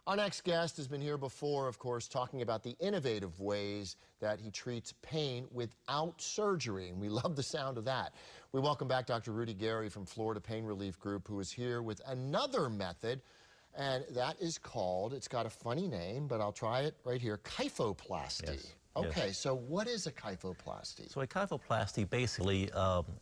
Our next guest has been here before, of course, talking about the innovative ways that he treats pain without surgery, and we love the sound of that. We welcome back Dr. Rudy Gari from Florida Pain Relief Group, who is here with another method, and that is called, it's got a funny name, but I'll try it right here, Kyphoplasty. Yes. Okay, Yes. So what is a kyphoplasty? So a kyphoplasty, basically,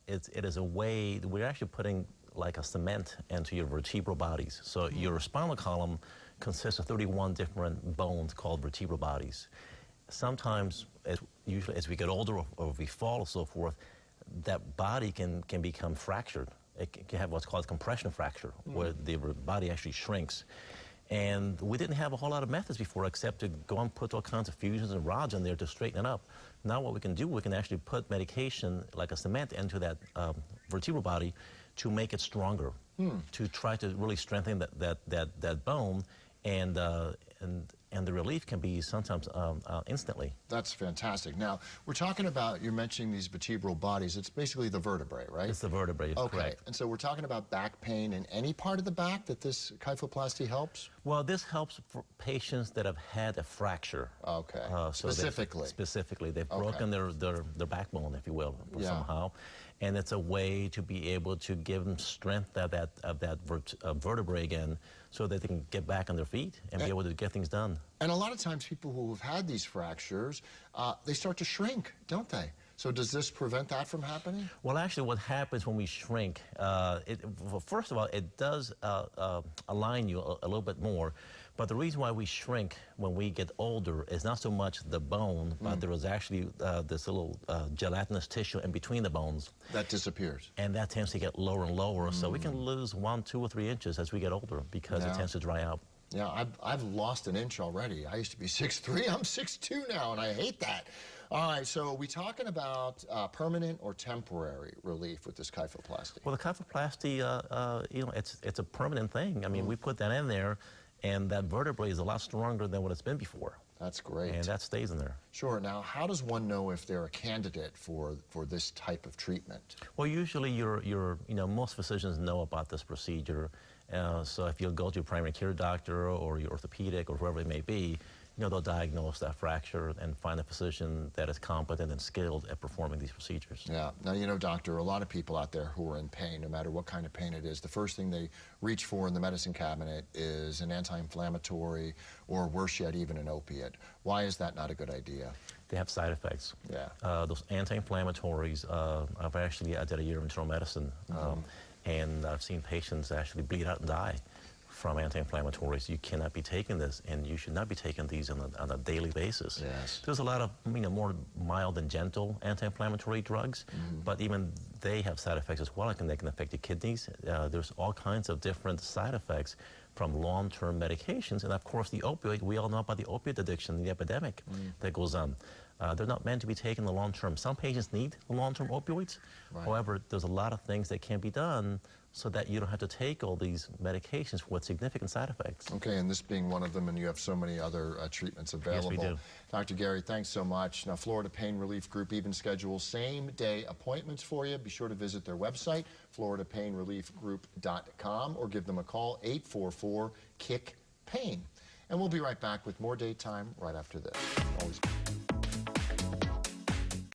it is a way, we're actually putting like a cement into your vertebral bodies. So your spinal column consists of 31 different bones called vertebral bodies. Sometimes, usually as we get older or we fall or so forth, that body can become fractured. It can have what's called compression fracture, where the body actually shrinks. And we didn't have a whole lot of methods before except to go and put all kinds of fusions and rods in there to straighten it up. Now what we can do, we can actually put medication like a cement into that vertebral body to make it stronger, to try to really strengthen that bone, and the relief can be sometimes instantly. That's fantastic. Now, we're talking about, you're mentioning these vertebral bodies. It's basically the vertebrae, right? It's the vertebrae, okay. Correct. And so we're talking about back pain in any part of the back that this kyphoplasty helps? Well, this helps for patients that have had a fracture. Okay. Specifically? Specifically. They've broken their backbone, if you will, somehow. And it's a way to be able to give them strength of that vertebrae again, so that they can get back on their feet and be able to get things done. And a lot of times people who have had these fractures, they start to shrink, don't they? So does this prevent that from happening? Well, actually, what happens when we shrink, well, first of all, it does align you a little bit more. But the reason why we shrink when we get older is not so much the bone, but there is actually this little gelatinous tissue in between the bones. That disappears. And that tends to get lower and lower. So we can lose 1, 2, or 3 inches as we get older because it tends to dry out. Yeah, I've lost an inch already. I used to be 6'3", I'm 6'2" now, and I hate that. All right, so are we talking about permanent or temporary relief with this kyphoplasty? Well, the kyphoplasty, you know, it's a permanent thing. I mean, we put that in there, and that vertebrae is a lot stronger than what it's been before. That's great. And that stays in there. Sure. Now, how does one know if they're a candidate for this type of treatment? Well, usually you know, most physicians know about this procedure. So if you'll go to your primary care doctor or your orthopedic or whoever it may be, you know, they'll diagnose that fracture and find a physician that is competent and skilled at performing these procedures. Yeah. Now, you know, doctor, a lot of people out there who are in pain, no matter what kind of pain it is, the first thing they reach for in the medicine cabinet is an anti-inflammatory or, worse yet, even an opiate. Why is that not a good idea? They have side effects. Yeah. Those anti-inflammatories, I did a year of internal medicine, and I've seen patients actually bleed out and die from anti-inflammatories. You cannot be taking this, and you should not be taking these on a daily basis. Yes. There's a lot of, you know, more mild and gentle anti-inflammatory drugs, but even they have side effects as well. They can affect your kidneys. There's all kinds of different side effects from long-term medications, and of course the opioid, we all know about the opioid addiction, the epidemic that goes on. They're not meant to be taken in the long term. Some patients need long-term opioids. Right. However, there's a lot of things that can be done so that you don't have to take all these medications with significant side effects. Okay, and this being one of them, and you have so many other treatments available. Yes, we do. Dr. Gari, thanks so much. Now, Florida Pain Relief Group even schedules same-day appointments for you. Be sure to visit their website, floridapainreliefgroup.com, or give them a call, 844-KICK-PAIN. And we'll be right back with more daytime right after this. Always